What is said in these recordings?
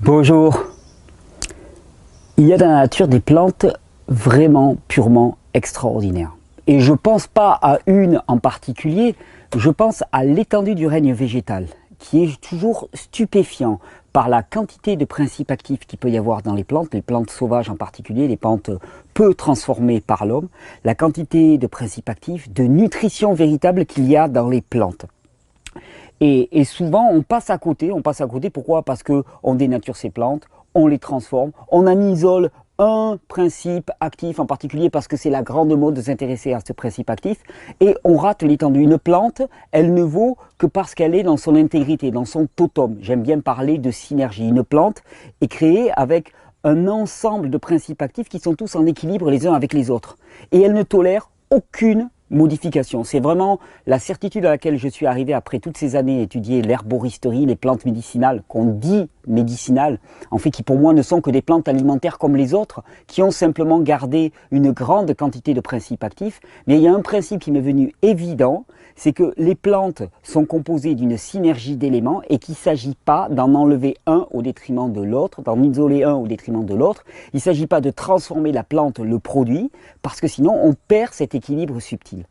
Bonjour. Il y a dans la nature des plantes vraiment purement extraordinaires. Et je ne pense pas à une en particulier, je pense à l'étendue du règne végétal, qui est toujours stupéfiant par la quantité de principes actifs qu'il peut y avoir dans les plantes sauvages en particulier, les plantes peu transformées par l'homme, la quantité de principes actifs, de nutrition véritable qu'il y a dans les plantes. Et souvent, on passe à côté. Pourquoi? Parce qu'on dénature ces plantes, on les transforme, on en isole un principe actif en particulier parce que c'est la grande mode de s'intéresser à ce principe actif et on rate l'étendue. Une plante, elle ne vaut que parce qu'elle est dans son intégrité, dans son totem. J'aime bien parler de synergie. Une plante est créée avec un ensemble de principes actifs qui sont tous en équilibre les uns avec les autres. Et elle ne tolère aucune modification. C'est vraiment la certitude à laquelle je suis arrivé après toutes ces années à étudier l'herboristerie, les plantes médicinales, qu'on dit médicinales, en fait qui pour moi ne sont que des plantes alimentaires comme les autres, qui ont simplement gardé une grande quantité de principes actifs. Mais il y a un principe qui m'est venu évident, c'est que les plantes sont composées d'une synergie d'éléments et qu'il ne s'agit pas d'en enlever un au détriment de l'autre, d'en isoler un au détriment de l'autre. Il ne s'agit pas de transformer la plante, le produit, parce que sinon on perd cet équilibre subtil.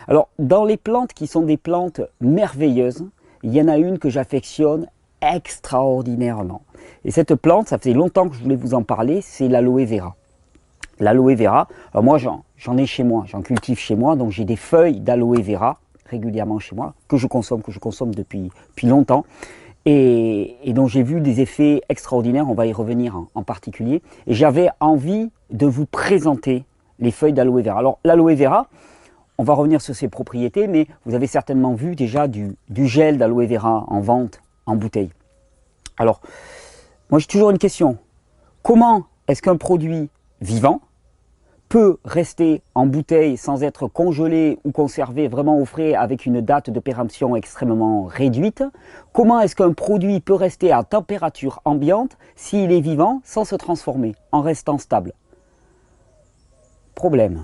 Alors, dans les plantes qui sont des plantes merveilleuses, il y en a une que j'affectionne extraordinairement. Et cette plante, ça faisait longtemps que je voulais vous en parler, c'est l'aloe vera. L'aloe vera, alors moi j'en ai chez moi, j'en cultive chez moi, donc j'ai des feuilles d'aloe vera régulièrement chez moi, que je consomme depuis longtemps. Et donc j'ai vu des effets extraordinaires, on va y revenir en particulier. Et j'avais envie de vous présenter les feuilles d'aloe vera. Alors l'aloe vera, on va revenir sur ses propriétés, mais vous avez certainement vu déjà du gel d'aloe vera en vente en bouteille. Alors, moi j'ai toujours une question. Comment est-ce qu'un produit vivant peut rester en bouteille sans être congelé ou conservé vraiment au frais avec une date de péremption extrêmement réduite? Comment est-ce qu'un produit peut rester à température ambiante s'il est vivant sans se transformer, en restant stable? Problème,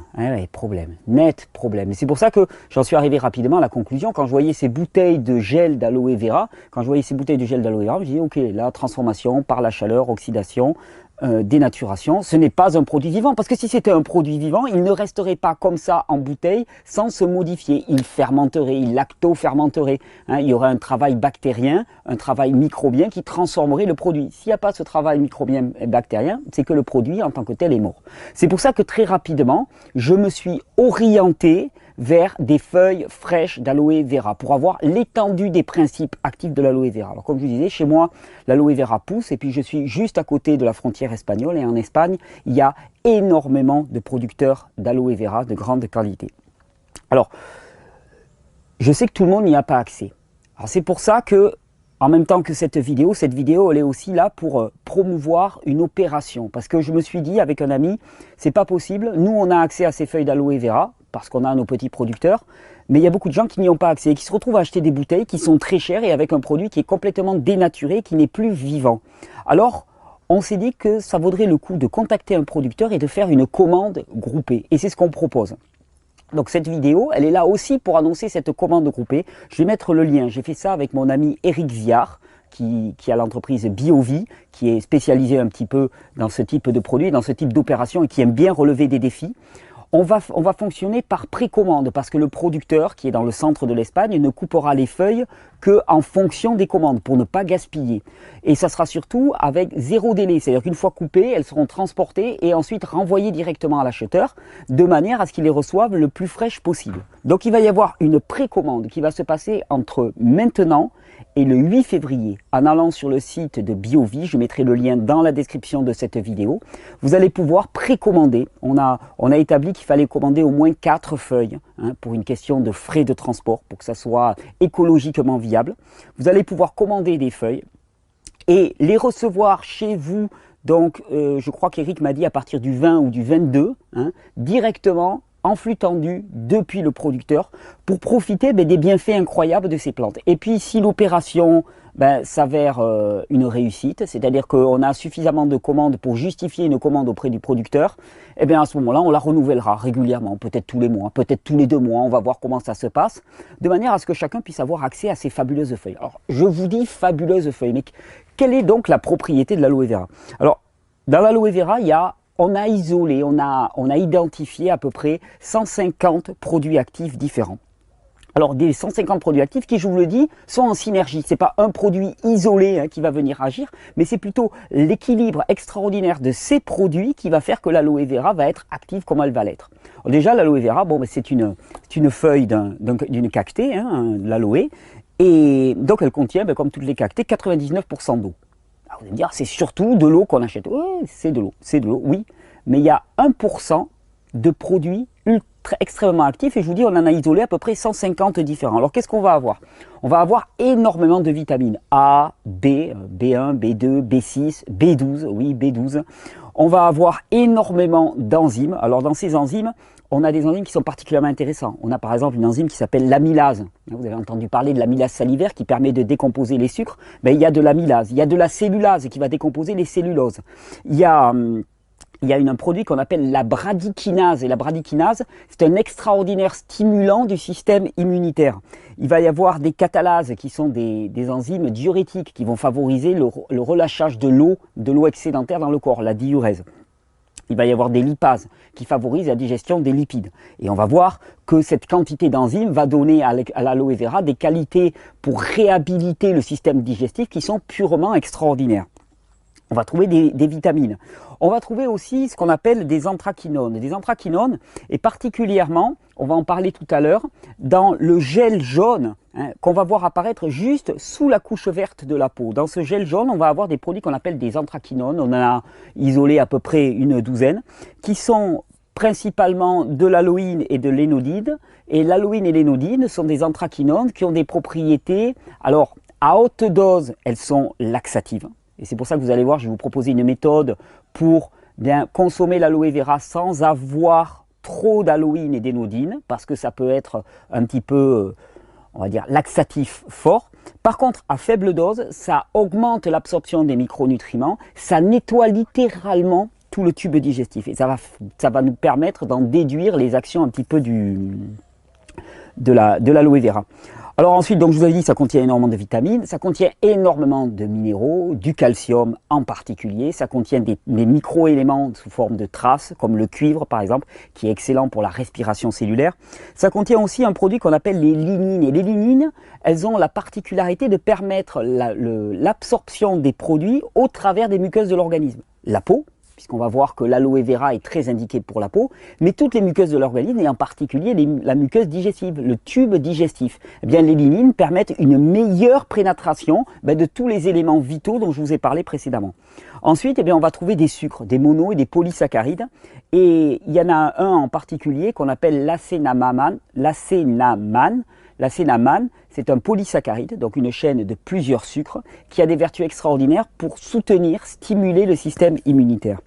net problème. Et c'est pour ça que j'en suis arrivé rapidement à la conclusion. Quand je voyais ces bouteilles de gel d'aloe vera, je me dis ok, la transformation par la chaleur, oxydation, dénaturation, ce n'est pas un produit vivant. Parce que si c'était un produit vivant, il ne resterait pas comme ça en bouteille sans se modifier. Il fermenterait, il lacto-fermenterait. Il y aurait un travail bactérien, un travail microbien qui transformerait le produit. S'il n'y a pas ce travail microbien et bactérien, c'est que le produit en tant que tel est mort. C'est pour ça que très rapidement, je me suis orienté vers des feuilles fraîches d'aloe vera pour avoir l'étendue des principes actifs de l'aloe vera. Alors comme je vous disais, chez moi, l'aloe vera pousse et puis je suis juste à côté de la frontière espagnole et en Espagne, il y a énormément de producteurs d'aloe vera de grande qualité. Alors, je sais que tout le monde n'y a pas accès. Alors c'est pour ça que, en même temps que cette vidéo elle est aussi là pour promouvoir une opération. Parce que je me suis dit avec un ami, c'est pas possible, nous on a accès à ces feuilles d'aloe vera, parce qu'on a nos petits producteurs, mais il y a beaucoup de gens qui n'y ont pas accès et qui se retrouvent à acheter des bouteilles qui sont très chères et avec un produit qui est complètement dénaturé, qui n'est plus vivant. Alors, on s'est dit que ça vaudrait le coup de contacter un producteur et de faire une commande groupée. Et c'est ce qu'on propose. Donc cette vidéo, elle est là aussi pour annoncer cette commande groupée. Je vais mettre le lien. J'ai fait ça avec mon ami Eric Viard, qui a l'entreprise BioVie, qui est spécialisée un petit peu dans ce type de produit, dans ce type d'opération et qui aime bien relever des défis. On va fonctionner par précommande parce que le producteur qui est dans le centre de l'Espagne ne coupera les feuilles qu'en fonction des commandes pour ne pas gaspiller. Et ça sera surtout avec zéro délai, c'est-à-dire qu'une fois coupées, elles seront transportées et ensuite renvoyées directement à l'acheteur de manière à ce qu'il les reçoive le plus fraîche possible. Donc il va y avoir une précommande qui va se passer entre maintenant et le 8 février, en allant sur le site de BioVie, je mettrai le lien dans la description de cette vidéo, vous allez pouvoir précommander. On a établi qu'il fallait commander au moins 4 feuilles pour une question de frais de transport, pour que ça soit écologiquement viable. Vous allez pouvoir commander des feuilles et les recevoir chez vous, donc je crois qu'Eric m'a dit à partir du 20 ou du 22, directement en flux tendu depuis le producteur pour profiter des bienfaits incroyables de ces plantes. Et puis si l'opération s'avère une réussite, c'est-à-dire qu'on a suffisamment de commandes pour justifier une commande auprès du producteur, et bien à ce moment-là, on la renouvellera régulièrement, peut-être tous les mois, peut-être tous les 2 mois, on va voir comment ça se passe, de manière à ce que chacun puisse avoir accès à ces fabuleuses feuilles. Alors, je vous dis fabuleuses feuilles, mais quelle est donc la propriété de l'aloe vera? Alors, dans l'aloe vera, on a isolé, on a identifié à peu près 150 produits actifs différents. Alors des 150 produits actifs qui, je vous le dis, sont en synergie. Ce n'est pas un produit isolé qui va venir agir, mais c'est plutôt l'équilibre extraordinaire de ces produits qui va faire que l'aloe vera va être active comme elle va l'être. Déjà, l'aloe vera, c'est une feuille d'une cactée, l'aloe, et donc elle contient, comme toutes les cactées, 99% d'eau. Vous allez me dire, c'est surtout de l'eau qu'on achète. Oui, c'est de l'eau, oui, mais il y a 1% de produits extrêmement actifs, et je vous dis, on en a isolé à peu près 150 différents. Alors qu'est-ce qu'on va avoir? On va avoir énormément de vitamines A, B, B1, B2, B6, B12, oui B12. On va avoir énormément d'enzymes. Alors dans ces enzymes, on a des enzymes qui sont particulièrement intéressants. On a par exemple une enzyme qui s'appelle l'amylase. Vous avez entendu parler de l'amylase salivaire qui permet de décomposer les sucres. Il y a de l'amylase, il y a de la cellulase qui va décomposer les celluloses. Il y a un produit qu'on appelle la bradykinase. Et la bradykinase, c'est un extraordinaire stimulant du système immunitaire. Il va y avoir des catalases qui sont des enzymes diurétiques qui vont favoriser le relâchage de l'eau excédentaire dans le corps, la diurèse. Il va y avoir des lipases qui favorisent la digestion des lipides. Et on va voir que cette quantité d'enzymes va donner à l'aloe vera des qualités pour réhabiliter le système digestif qui sont purement extraordinaires. On va trouver des vitamines. On va trouver aussi ce qu'on appelle des anthraquinones. Des anthraquinones, et particulièrement, on va en parler tout à l'heure, dans le gel jaune qu'on va voir apparaître juste sous la couche verte de la peau. Dans ce gel jaune, on va avoir des produits qu'on appelle des anthraquinones. On en a isolé à peu près une douzaine, qui sont principalement de l'aloïne et de l'énodine. Et l'aloïne et l'énodine sont des anthraquinones qui ont des propriétés, alors à haute dose, elles sont laxatives. Et c'est pour ça que vous allez voir, je vais vous proposer une méthode pour bien consommer l'aloe vera sans avoir trop d'aloïne et d'énodine, parce que ça peut être un petit peu, on va dire, laxatif fort. Par contre, à faible dose, ça augmente l'absorption des micronutriments, ça nettoie littéralement tout le tube digestif. Et ça va nous permettre d'en déduire les actions un petit peu de l'aloe vera. Alors ensuite, donc je vous avais dit, ça contient énormément de vitamines, ça contient énormément de minéraux, du calcium en particulier, ça contient des micro-éléments sous forme de traces, comme le cuivre par exemple, qui est excellent pour la respiration cellulaire. Ça contient aussi un produit qu'on appelle les lignines. Et les lignines, elles ont la particularité de permettre l'absorption des produits au travers des muqueuses de l'organisme. La peau, puisqu'on va voir que l'aloe vera est très indiqué pour la peau, mais toutes les muqueuses de l'organisme, et en particulier la muqueuse digestive, le tube digestif. Eh bien, les lignines permettent une meilleure pénétration de tous les éléments vitaux dont je vous ai parlé précédemment. Ensuite, eh bien, on va trouver des sucres, des mono et des polysaccharides, et il y en a un en particulier qu'on appelle l'acénamane. L'acénamane, c'est un polysaccharide, donc une chaîne de plusieurs sucres, qui a des vertus extraordinaires pour soutenir, stimuler le système immunitaire.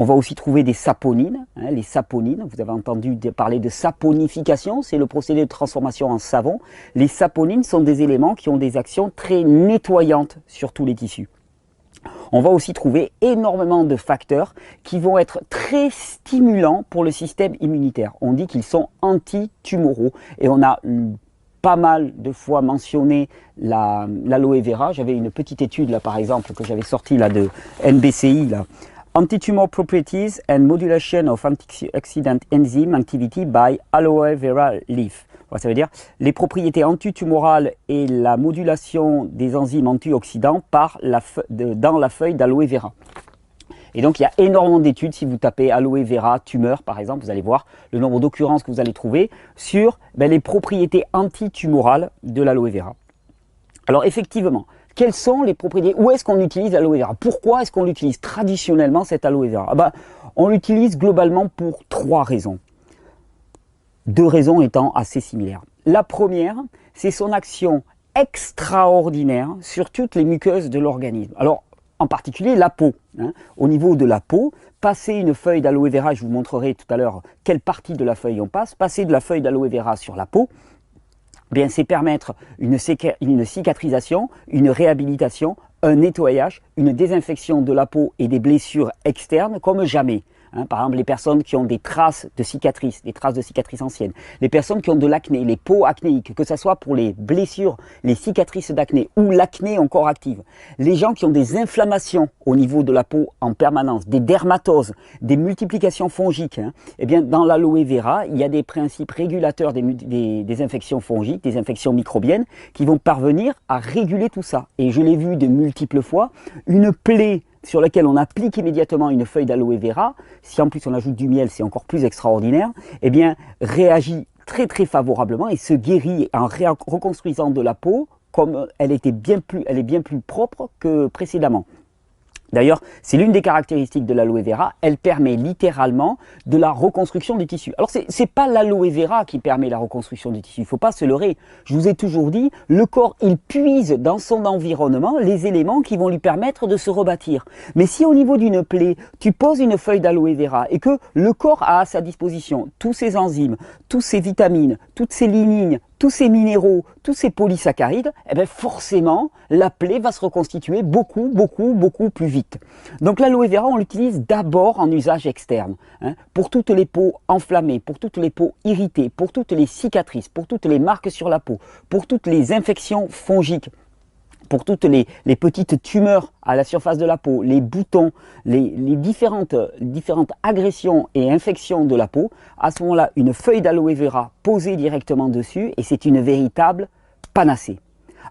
On va aussi trouver des saponines, les saponines, vous avez entendu parler de saponification, c'est le procédé de transformation en savon. Les saponines sont des éléments qui ont des actions très nettoyantes sur tous les tissus. On va aussi trouver énormément de facteurs qui vont être très stimulants pour le système immunitaire. On dit qu'ils sont antitumoraux et on a pas mal de fois mentionné l'aloe vera. J'avais une petite étude là par exemple que j'avais sortie là de NBCI là. Anti-tumor properties and modulation of antioxidant enzyme activity by aloe vera leaf. Ça veut dire les propriétés antitumorales et la modulation des enzymes antioxydants dans la feuille d'aloe vera. Et donc il y a énormément d'études, si vous tapez aloe vera tumeur par exemple, vous allez voir le nombre d'occurrences que vous allez trouver sur les propriétés antitumorales de l'aloe vera. Alors effectivement, quelles sont les propriétés? Où est-ce qu'on utilise l'aloe vera? Pourquoi est-ce qu'on l'utilise traditionnellement cette aloe vera? On l'utilise globalement pour 3 raisons. 2 raisons étant assez similaires. La première, c'est son action extraordinaire sur toutes les muqueuses de l'organisme. Alors, en particulier la peau. Au niveau de la peau, passer une feuille d'aloe vera, je vous montrerai tout à l'heure quelle partie de la feuille on passe, passer de la feuille d'aloe vera sur la peau, bien c'est permettre une cicatrisation, une réhabilitation, un nettoyage, une désinfection de la peau et des blessures externes comme jamais. Par exemple, les personnes qui ont des traces de cicatrices anciennes, les personnes qui ont de l'acné, les peaux acnéiques, que ce soit pour les blessures, les cicatrices d'acné ou l'acné encore active, les gens qui ont des inflammations au niveau de la peau en permanence, des dermatoses, des multiplications fongiques, eh bien, dans l'aloe vera, il y a des principes régulateurs des infections fongiques, des infections microbiennes, qui vont parvenir à réguler tout ça. Et je l'ai vu de multiples fois, une plaie sur laquelle on applique immédiatement une feuille d'aloe vera, si en plus on ajoute du miel, c'est encore plus extraordinaire, eh bien, réagit très favorablement et se guérit en reconstruisant de la peau comme elle est bien plus propre que précédemment. D'ailleurs, c'est l'une des caractéristiques de l'aloe vera, elle permet littéralement de la reconstruction des tissus. Alors, c'est pas l'aloe vera qui permet la reconstruction des tissus, il ne faut pas se leurrer. Je vous ai toujours dit, le corps, il puise dans son environnement les éléments qui vont lui permettre de se rebâtir. Mais si au niveau d'une plaie, tu poses une feuille d'aloe vera et que le corps a à sa disposition tous ses enzymes, toutes ses vitamines, toutes ses lignines, tous ces minéraux, tous ces polysaccharides, eh bien forcément, la plaie va se reconstituer beaucoup plus vite. Donc l'aloe vera, on l'utilise d'abord en usage externe, pour toutes les peaux enflammées, pour toutes les peaux irritées, pour toutes les cicatrices, pour toutes les marques sur la peau, pour toutes les infections fongiques, pour toutes les petites tumeurs à la surface de la peau, les boutons, les différentes agressions et infections de la peau, à ce moment-là, une feuille d'aloe vera posée directement dessus et c'est une véritable panacée.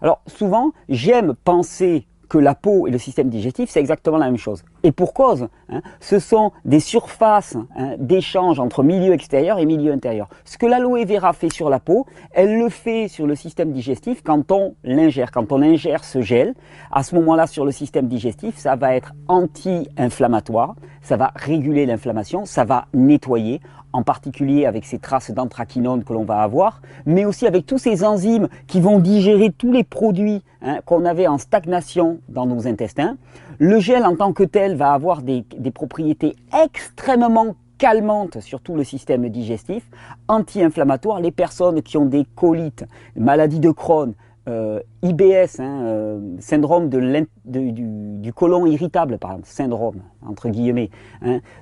Alors souvent, j'aime penser que la peau et le système digestif, c'est exactement la même chose. Et pour cause, ce sont des surfaces d'échange entre milieu extérieur et milieu intérieur. Ce que l'aloe vera fait sur la peau, elle le fait sur le système digestif quand on l'ingère. Quand on ingère ce gel, à ce moment-là, sur le système digestif, ça va être anti-inflammatoire, ça va réguler l'inflammation, ça va nettoyer, en particulier avec ces traces d'anthraquinone que l'on va avoir, mais aussi avec tous ces enzymes qui vont digérer tous les produits qu'on avait en stagnation dans nos intestins. Le gel en tant que tel va avoir des propriétés extrêmement calmantes sur tout le système digestif, anti-inflammatoires. Les personnes qui ont des colites, maladie de Crohn, IBS, syndrome du côlon irritable, par exemple, syndrome, entre guillemets,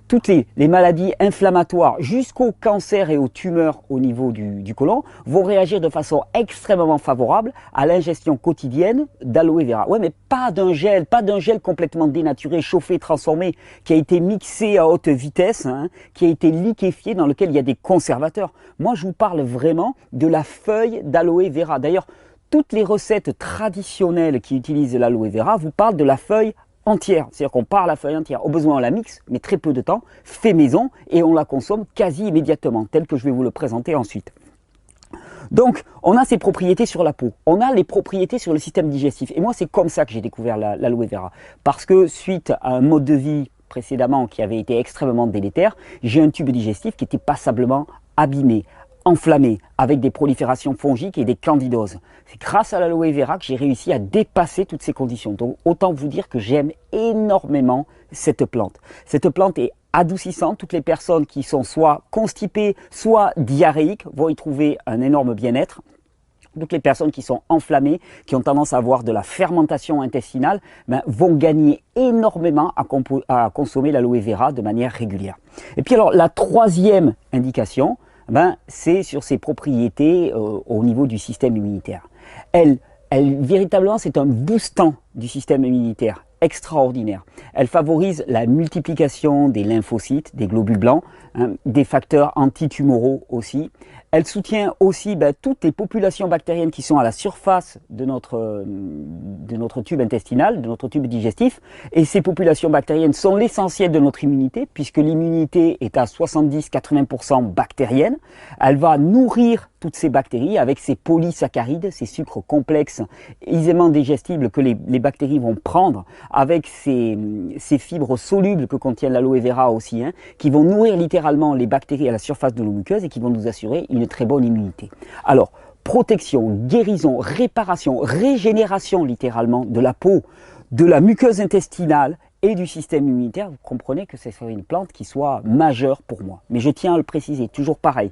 toutes les maladies inflammatoires jusqu'au cancer et aux tumeurs au niveau du côlon vont réagir de façon extrêmement favorable à l'ingestion quotidienne d'aloe vera. Ouais, mais pas d'un gel complètement dénaturé, chauffé, transformé, qui a été mixé à haute vitesse, qui a été liquéfié, dans lequel il y a des conservateurs. Moi, je vous parle vraiment de la feuille d'aloe vera. D'ailleurs, toutes les recettes traditionnelles qui utilisent l'aloe vera vous parlent de la feuille entière. C'est-à-dire qu'on part la feuille entière. Au besoin, on la mixe, mais très peu de temps, fait maison, et on la consomme quasi immédiatement, tel que je vais vous le présenter ensuite. Donc, on a ces propriétés sur la peau, on a les propriétés sur le système digestif. Et moi, c'est comme ça que j'ai découvert l'aloe vera. Parce que suite à un mode de vie précédemment qui avait été extrêmement délétère, j'ai un tube digestif qui était passablement abîmé, enflammé, avec des proliférations fongiques et des candidoses. C'est grâce à l'aloe vera que j'ai réussi à dépasser toutes ces conditions. Donc autant vous dire que j'aime énormément cette plante. Cette plante est adoucissante. Toutes les personnes qui sont soit constipées, soit diarrhéiques vont y trouver un énorme bien-être. Toutes les personnes qui sont enflammées, qui ont tendance à avoir de la fermentation intestinale, vont gagner énormément à consommer l'aloe vera de manière régulière. Et puis alors la troisième indication, c'est sur ses propriétés au niveau du système immunitaire. Elle véritablement, c'est un boostant du système immunitaire extraordinaire. Elle favorise la multiplication des lymphocytes, des globules blancs, des facteurs antitumoraux aussi. Elle soutient aussi toutes les populations bactériennes qui sont à la surface de notre tube intestinal, de notre tube digestif. Et ces populations bactériennes sont l'essentiel de notre immunité, puisque l'immunité est à 70-80% bactérienne. Elle va nourrir toutes ces bactéries avec ces polysaccharides, ces sucres complexes aisément digestibles que les bactéries vont prendre, avec ces fibres solubles que contient l'aloe vera aussi, qui vont nourrir littéralement les bactéries à la surface de nos muqueuses et qui vont nous assurer une très bonne immunité. Alors, protection, guérison, réparation, régénération littéralement de la peau, de la muqueuse intestinale et du système immunitaire, vous comprenez que ce serait une plante qui soit majeure pour moi. Mais je tiens à le préciser, toujours pareil,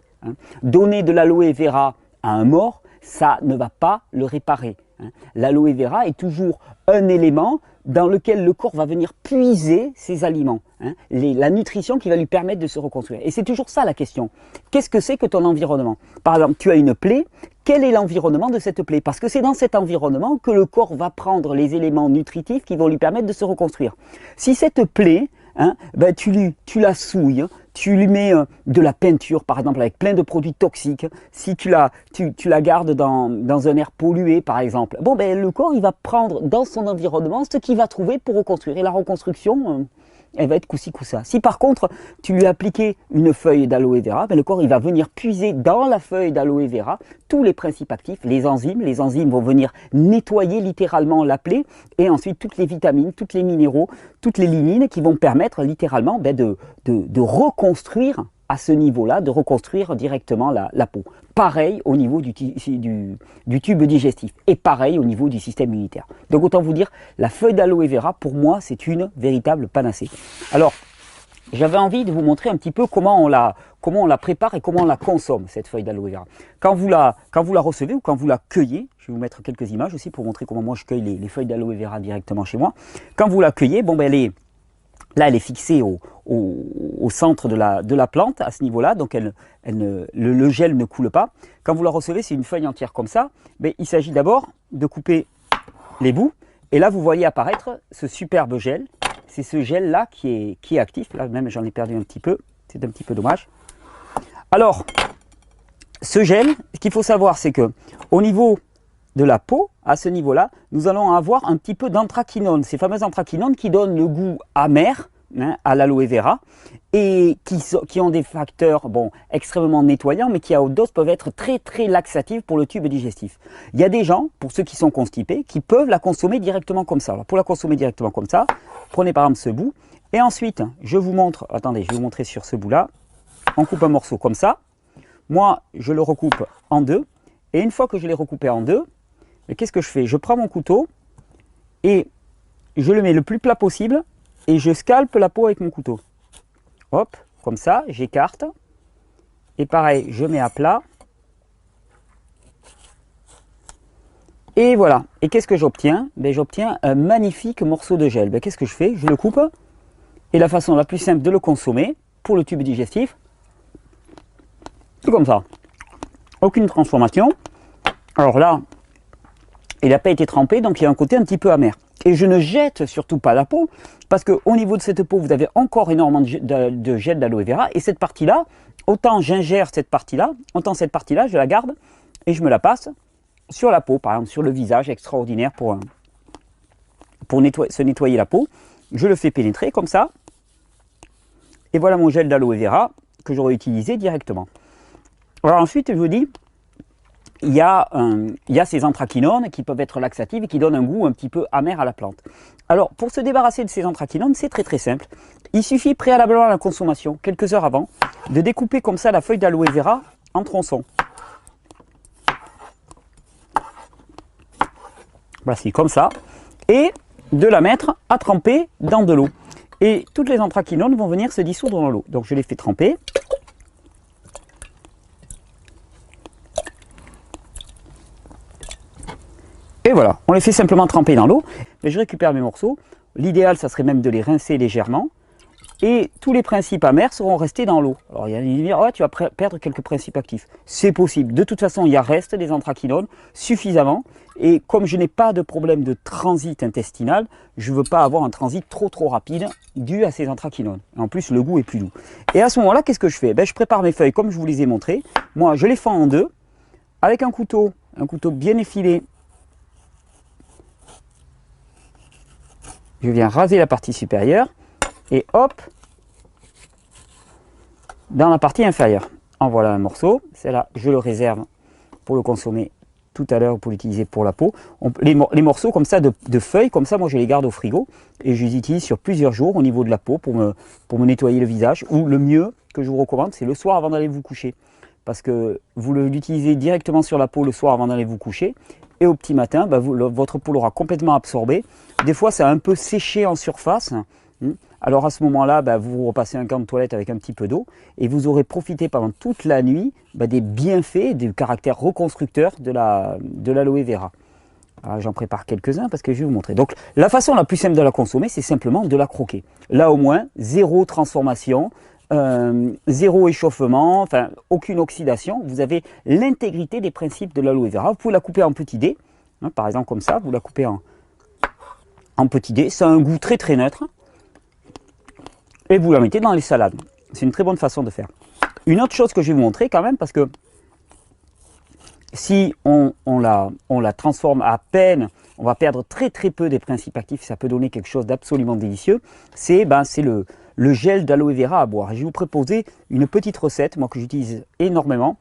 donner de l'aloe vera à un mort, ça ne va pas le réparer. L'aloe vera est toujours un élément dans lequel le corps va venir puiser ses aliments, la nutrition qui va lui permettre de se reconstruire. Et c'est toujours ça la question. Qu'est-ce que c'est que ton environnement? Par exemple, tu as une plaie, quel est l'environnement de cette plaie? Parce que c'est dans cet environnement que le corps va prendre les éléments nutritifs qui vont lui permettre de se reconstruire. Si cette plaie, tu la souilles, tu lui mets de la peinture par exemple avec plein de produits toxiques, si tu la gardes dans un air pollué par exemple, le corps il va prendre dans son environnement ce qu'il va trouver pour reconstruire. Et la reconstruction, elle va être coup-ci coup-ça. Si par contre tu lui as appliqué une feuille d'aloe vera, le corps il va venir puiser dans la feuille d'aloe vera tous les principes actifs, les enzymes vont venir nettoyer littéralement la plaie et ensuite toutes les vitamines, tous les minéraux, toutes les lignines qui vont permettre littéralement de reconstruire à ce niveau-là, de reconstruire directement la peau. Pareil au niveau du tube digestif et pareil au niveau du système immunitaire. Donc autant vous dire, la feuille d'aloe vera, pour moi, c'est une véritable panacée. Alors, j'avais envie de vous montrer un petit peu comment on la prépare et comment on la consomme, cette feuille d'aloe vera. Quand vous la recevez ou quand vous la cueillez, je vais vous mettre quelques images aussi pour montrer comment moi je cueille les feuilles d'aloe vera directement chez moi. Quand vous la cueillez, elle est fixée au centre de la plante, à ce niveau-là, donc le gel ne coule pas. Quand vous la recevez, c'est une feuille entière comme ça. Mais il s'agit d'abord de couper les bouts. Et là, vous voyez apparaître ce superbe gel. C'est ce gel-là qui est actif. Là, même, j'en ai perdu un petit peu. C'est un petit peu dommage. Alors, ce gel, ce qu'il faut savoir, c'est que au niveau de la peau, à ce niveau-là, nous allons avoir un petit peu d'anthraquinone, ces fameuses anthraquinones qui donnent le goût amer à l'aloe vera et qui ont des facteurs extrêmement nettoyants, mais qui à haute dose peuvent être très très laxatifs pour le tube digestif. Il y a des gens, pour ceux qui sont constipés, qui peuvent la consommer directement comme ça. Alors pour la consommer directement comme ça, prenez par exemple ce bout, et ensuite je vous montre, attendez, je vais vous montrer sur ce bout-là, on coupe un morceau comme ça, moi je le recoupe en deux, et une fois que je l'ai recoupé en deux, qu'est-ce que je fais? Je prends mon couteau et je le mets le plus plat possible et je scalpe la peau avec mon couteau. Hop, comme ça, j'écarte. Et pareil, je mets à plat. Et voilà. Et qu'est-ce que j'obtiens? J'obtiens un magnifique morceau de gel. Qu'est-ce que je fais? Je le coupe. Et la façon la plus simple de le consommer pour le tube digestif, c'est comme ça. Aucune transformation. Alors là, il n'a pas été trempé, donc il y a un côté un petit peu amer. Et je ne jette surtout pas la peau, parce qu'au niveau de cette peau, vous avez encore énormément de gel d'aloe vera, et cette partie-là, autant j'ingère cette partie-là, autant cette partie-là, je la garde, et je me la passe sur la peau, par exemple sur le visage, extraordinaire pour se nettoyer la peau. Je le fais pénétrer comme ça, et voilà mon gel d'aloe vera que j'aurais utilisé directement. Alors ensuite, je vous dis, il y a ces anthraquinones qui peuvent être laxatives et qui donnent un goût un petit peu amer à la plante. Alors, pour se débarrasser de ces anthraquinones, c'est très très simple. Il suffit préalablement à la consommation, quelques heures avant, de découper comme ça la feuille d'aloe vera en tronçons. Voici, comme ça. Et de la mettre à tremper dans de l'eau. Et toutes les anthraquinones vont venir se dissoudre dans l'eau. Donc je les fais tremper. Et voilà, on les fait simplement tremper dans l'eau. Mais je récupère mes morceaux. L'idéal, ça serait même de les rincer légèrement. Et tous les principes amers seront restés dans l'eau. Alors il y a des dire, ouais, tu vas perdre quelques principes actifs. C'est possible. De toute façon, il reste des anthraquinones suffisamment. Et comme je n'ai pas de problème de transit intestinal, je ne veux pas avoir un transit trop rapide dû à ces anthraquinones. En plus, le goût est plus doux. Et à ce moment-là, qu'est-ce que je fais? Je prépare mes feuilles comme je vous les ai montrées. Moi, je les fends en deux avec un couteau bien effilé. Je viens raser la partie supérieure et hop, dans la partie inférieure. En voilà un morceau. Celle-là, je le réserve pour le consommer tout à l'heure, pour l'utiliser pour la peau. Les morceaux comme ça de feuilles, comme ça, moi je les garde au frigo et je les utilise sur plusieurs jours au niveau de la peau pour me nettoyer le visage. Ou le mieux que je vous recommande, c'est le soir avant d'aller vous coucher. Parce que vous l'utilisez directement sur la peau le soir avant d'aller vous coucher. Et au petit matin, votre peau l'aura complètement absorbé. Des fois, ça a un peu séché en surface. Alors à ce moment-là, vous repassez un gant de toilette avec un petit peu d'eau et vous aurez profité pendant toute la nuit des bienfaits, du caractère reconstructeur de l'aloe vera. J'en prépare quelques-uns parce que je vais vous montrer. Donc la façon la plus simple de la consommer, c'est simplement de la croquer. Là au moins, zéro transformation, zéro échauffement, enfin aucune oxydation. Vous avez l'intégrité des principes de l'aloe vera. Vous pouvez la couper en petits dés, par exemple comme ça, vous la coupez en petits dés. Ça a un goût très très neutre. Et vous la mettez dans les salades. C'est une très bonne façon de faire. Une autre chose que je vais vous montrer quand même, parce que si on la transforme à peine, on va perdre très très peu des principes actifs, ça peut donner quelque chose d'absolument délicieux, c'est le gel d'aloe vera à boire. Je vais vous proposer une petite recette, moi que j'utilise énormément,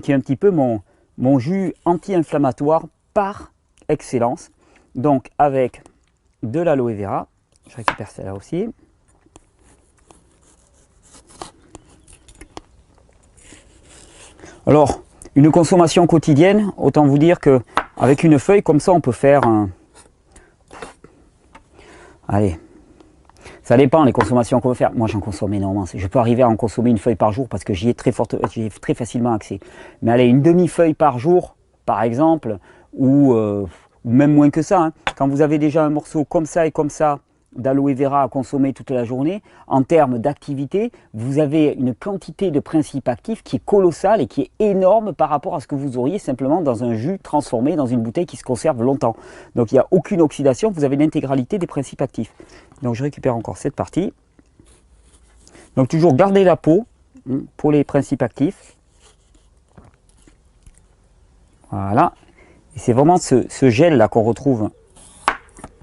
qui est un petit peu mon jus anti-inflammatoire par excellence. Donc avec de l'aloe vera, je récupère celle-là aussi. Alors, une consommation quotidienne, autant vous dire qu'avec une feuille comme ça, on peut faire un... Allez, ça dépend les consommations qu'on veut faire. Moi, j'en consomme énormément. Je peux arriver à en consommer une feuille par jour parce que j'y ai très facilement accès. Mais allez, une demi-feuille par jour, par exemple, ou même moins que ça. Quand vous avez déjà un morceau comme ça et comme ça, d'aloe vera à consommer toute la journée, en termes d'activité, vous avez une quantité de principes actifs qui est colossale et qui est énorme par rapport à ce que vous auriez simplement dans un jus transformé dans une bouteille qui se conserve longtemps. Donc il n'y a aucune oxydation, vous avez l'intégralité des principes actifs. Donc je récupère encore cette partie. Donc toujours garder la peau pour les principes actifs. Voilà. Et c'est vraiment ce gel là qu'on retrouve,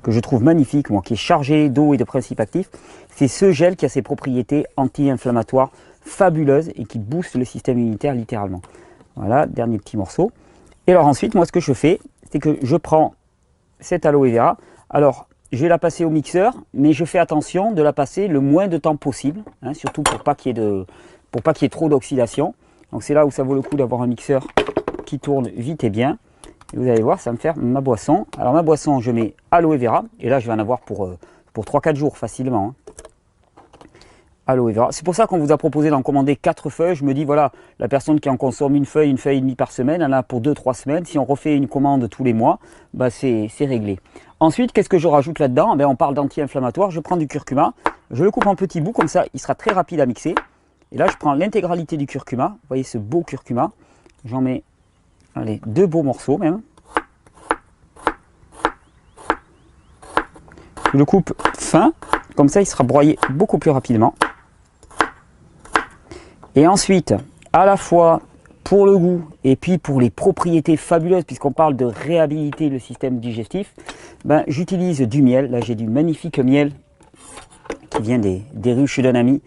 que je trouve magnifique, moi, qui est chargé d'eau et de principes actifs. C'est ce gel qui a ses propriétés anti-inflammatoires fabuleuses et qui booste le système immunitaire littéralement. Voilà, dernier petit morceau. Et alors ensuite, moi, ce que je fais, c'est que je prends cette aloe vera. Alors, je vais la passer au mixeur, mais je fais attention de la passer le moins de temps possible, surtout pour pas qu'il y ait trop d'oxydation. Donc c'est là où ça vaut le coup d'avoir un mixeur qui tourne vite et bien. Et vous allez voir, ça va me faire ma boisson. Alors ma boisson, je mets aloe vera. Et là, je vais en avoir pour 3-4 jours facilement. Aloe vera. C'est pour ça qu'on vous a proposé d'en commander 4 feuilles. Je me dis, voilà, la personne qui en consomme une feuille et demie par semaine, elle en a pour 2-3 semaines. Si on refait une commande tous les mois, c'est réglé. Ensuite, qu'est-ce que je rajoute là-dedans? On parle d'anti-inflammatoire. Je prends du curcuma. Je le coupe en petits bouts, comme ça, il sera très rapide à mixer. Et là, je prends l'intégralité du curcuma. Vous voyez ce beau curcuma. J'en mets... Allez, 2 beaux morceaux même. Je le coupe fin, comme ça il sera broyé beaucoup plus rapidement. Et ensuite, à la fois pour le goût et puis pour les propriétés fabuleuses, puisqu'on parle de réhabiliter le système digestif, j'utilise du miel. Là j'ai du magnifique miel qui vient des ruches d'un ami.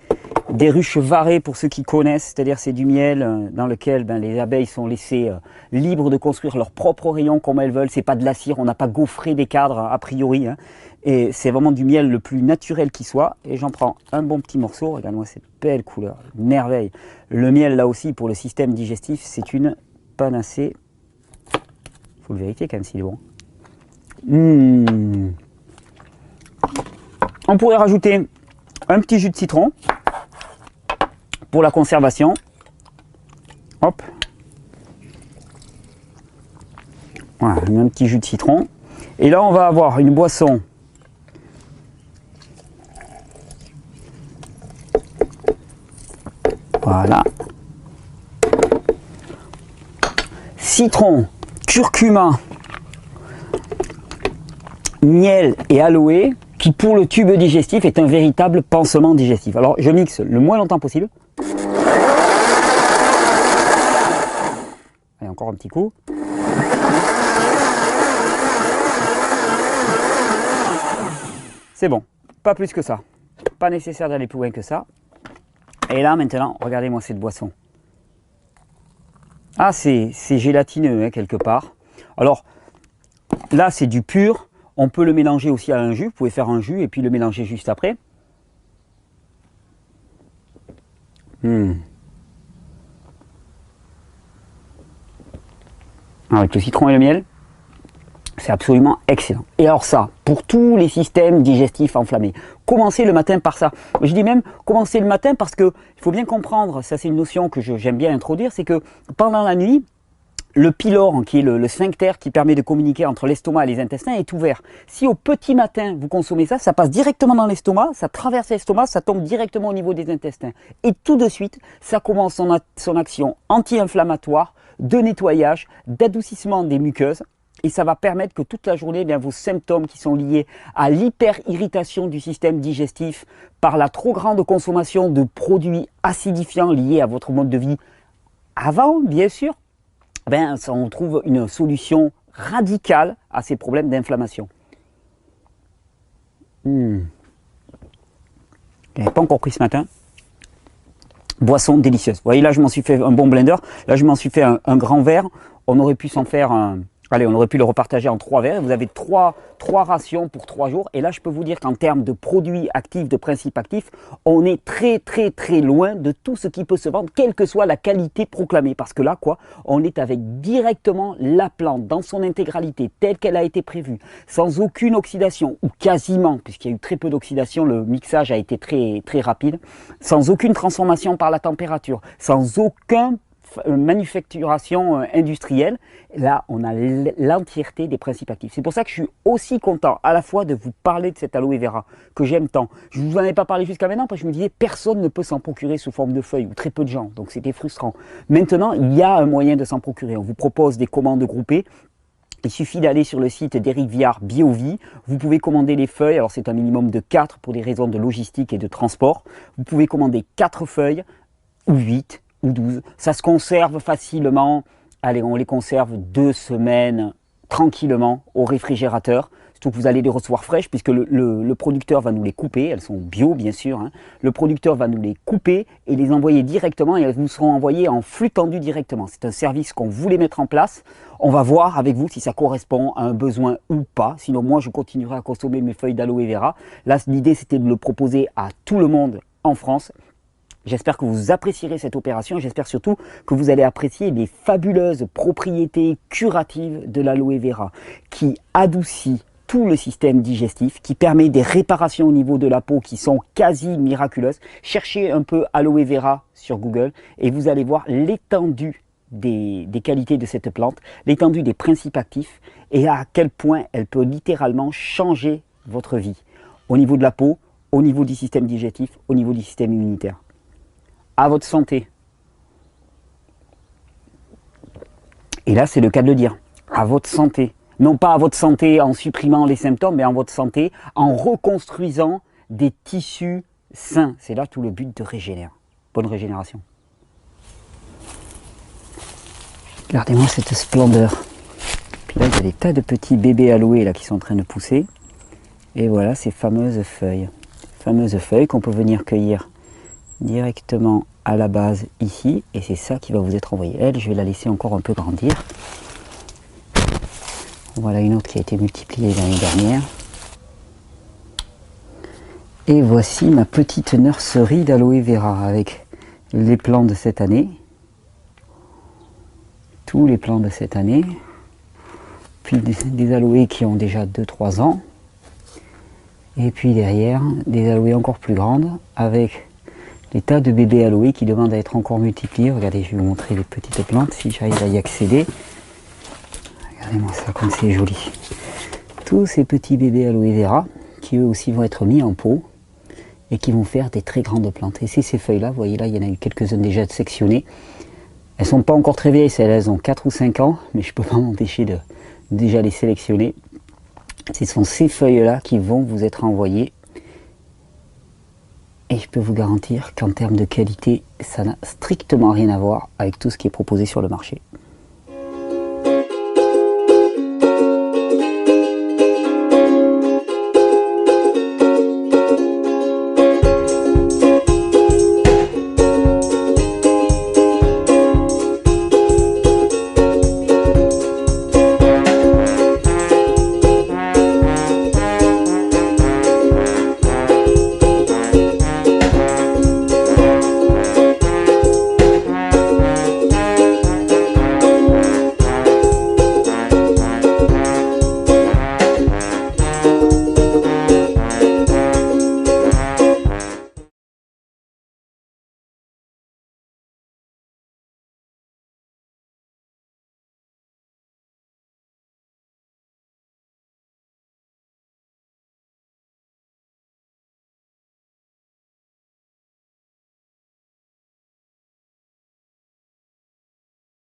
Des ruches varées pour ceux qui connaissent, c'est-à-dire c'est du miel dans lequel les abeilles sont laissées libres de construire leur propre rayon comme elles veulent. C'est pas de la cire, on n'a pas gaufré des cadres a priori. Et c'est vraiment du miel le plus naturel qui soit. Et j'en prends un bon petit morceau. Regarde-moi cette belle couleur, merveille. Le miel là aussi pour le système digestif, c'est une panacée. Faut le vérifier quand même s'il est bon. On pourrait rajouter un petit jus de citron pour la conservation. Hop. Voilà, un petit jus de citron. Et là, on va avoir une boisson voilà. Citron, curcuma, miel et aloe, qui pour le tube digestif est un véritable pansement digestif. Alors, je mixe le moins longtemps possible. Allez, encore un petit coup. C'est bon, pas plus que ça. Pas nécessaire d'aller plus loin que ça. Et là, maintenant, regardez-moi cette boisson. Ah, c'est gélatineux, quelque part. Alors, là, c'est du pur. On peut le mélanger aussi à un jus. Vous pouvez faire un jus et puis le mélanger juste après. Avec le citron et le miel, C'est absolument excellent. Et alors ça, pour tous les systèmes digestifs enflammés, commencez le matin par ça. Je dis même commencez le matin parce que il faut bien comprendre, ça c'est une notion que j'aime bien introduire, c'est que pendant la nuit, le pylore, qui est le sphincter qui permet de communiquer entre l'estomac et les intestins, est ouvert. Si au petit matin, vous consommez ça, ça passe directement dans l'estomac, ça traverse l'estomac, ça tombe directement au niveau des intestins. Et tout de suite, ça commence son action anti-inflammatoire, de nettoyage, d'adoucissement des muqueuses. Et ça va permettre que toute la journée, eh bien, vos symptômes qui sont liés à l'hyperirritation du système digestif par la trop grande consommation de produits acidifiants liés à votre mode de vie avant, bien sûr, ben, on trouve une solution radicale à ces problèmes d'inflammation. Je n'avais pas encore pris ce matin. Boisson délicieuse. Vous voyez, là, je m'en suis fait un bon blender. Là, je m'en suis fait un grand verre. On aurait pu s'en faire un... Allez, on aurait pu le repartager en 3 verres. Vous avez 3 rations pour 3 jours. Et là, je peux vous dire qu'en termes de produits actifs, de principes actifs, on est très loin de tout ce qui peut se vendre, quelle que soit la qualité proclamée. Parce que là, quoi, on est avec directement la plante dans son intégralité, telle qu'elle a été prévue, sans aucune oxydation, ou quasiment, puisqu'il y a eu très peu d'oxydation, le mixage a été très rapide, sans aucune transformation par la température, sans aucun manufacturation industrielle. Là, on a l'entièreté des principes actifs. C'est pour ça que je suis aussi content à la fois de vous parler de cette aloe vera que j'aime tant. Je ne vous en ai pas parlé jusqu'à maintenant parce que je me disais personne ne peut s'en procurer sous forme de feuilles ou très peu de gens. Donc c'était frustrant. Maintenant, il y a un moyen de s'en procurer. On vous propose des commandes groupées. Il suffit d'aller sur le site d'Éric Viard BioVie. Vous pouvez commander les feuilles. Alors c'est un minimum de 4 pour des raisons de logistique et de transport. Vous pouvez commander 4 feuilles ou 8 ou 12. Ça se conserve facilement. Allez, on les conserve 2 semaines tranquillement au réfrigérateur. Surtout que vous allez les recevoir fraîches puisque le producteur va nous les couper. Elles sont bio, bien sûr. Hein. Le producteur va nous les couper et les envoyer directement et elles vous seront envoyées en flux tendu directement. C'est un service qu'on voulait mettre en place. On va voir avec vous si ça correspond à un besoin ou pas. Sinon, moi, je continuerai à consommer mes feuilles d'aloe vera. Là, l'idée, c'était de le proposer à tout le monde en France. J'espère que vous apprécierez cette opération et j'espère surtout que vous allez apprécier les fabuleuses propriétés curatives de l'aloe vera qui adoucit tout le système digestif, qui permet des réparations au niveau de la peau qui sont quasi miraculeuses. Cherchez un peu aloe vera sur Google et vous allez voir l'étendue des qualités de cette plante, l'étendue des principes actifs et à quel point elle peut littéralement changer votre vie au niveau de la peau, au niveau du système digestif, au niveau du système immunitaire. À votre santé. Et là, c'est le cas de le dire. À votre santé. Non pas à votre santé en supprimant les symptômes, mais à votre santé en reconstruisant des tissus sains. C'est là tout le but de Régénère. Bonne régénération. Regardez-moi cette splendeur. Puis là, il y a des tas de petits bébés aloe là, qui sont en train de pousser. Et voilà ces fameuses feuilles. Fameuses feuilles qu'on peut venir cueillir directement à la base ici et c'est ça qui va vous être envoyé. Elle, je vais la laisser encore un peu grandir. Voilà une autre qui a été multipliée l'année dernière. Et voici ma petite nurserie d'aloe vera avec les plants de cette année. Tous les plants de cette année. Puis des aloés qui ont déjà 2-3 ans. Et puis derrière, des aloés encore plus grandes avec des tas de bébés aloe qui demandent à être encore multipliés. Regardez, je vais vous montrer les petites plantes si j'arrive à y accéder. Regardez-moi ça, comme c'est joli. Tous ces petits bébés aloe vera qui eux aussi vont être mis en pot et qui vont faire des très grandes plantes. Et c'est ces feuilles-là, vous voyez là, il y en a eu quelques-unes déjà sectionnées. Elles ne sont pas encore très vieilles, elles ont 4 ou 5 ans, mais je ne peux pas m'empêcher de déjà les sélectionner. Ce sont ces feuilles-là qui vont vous être envoyées. Et je peux vous garantir qu'en termes de qualité, ça n'a strictement rien à voir avec tout ce qui est proposé sur le marché.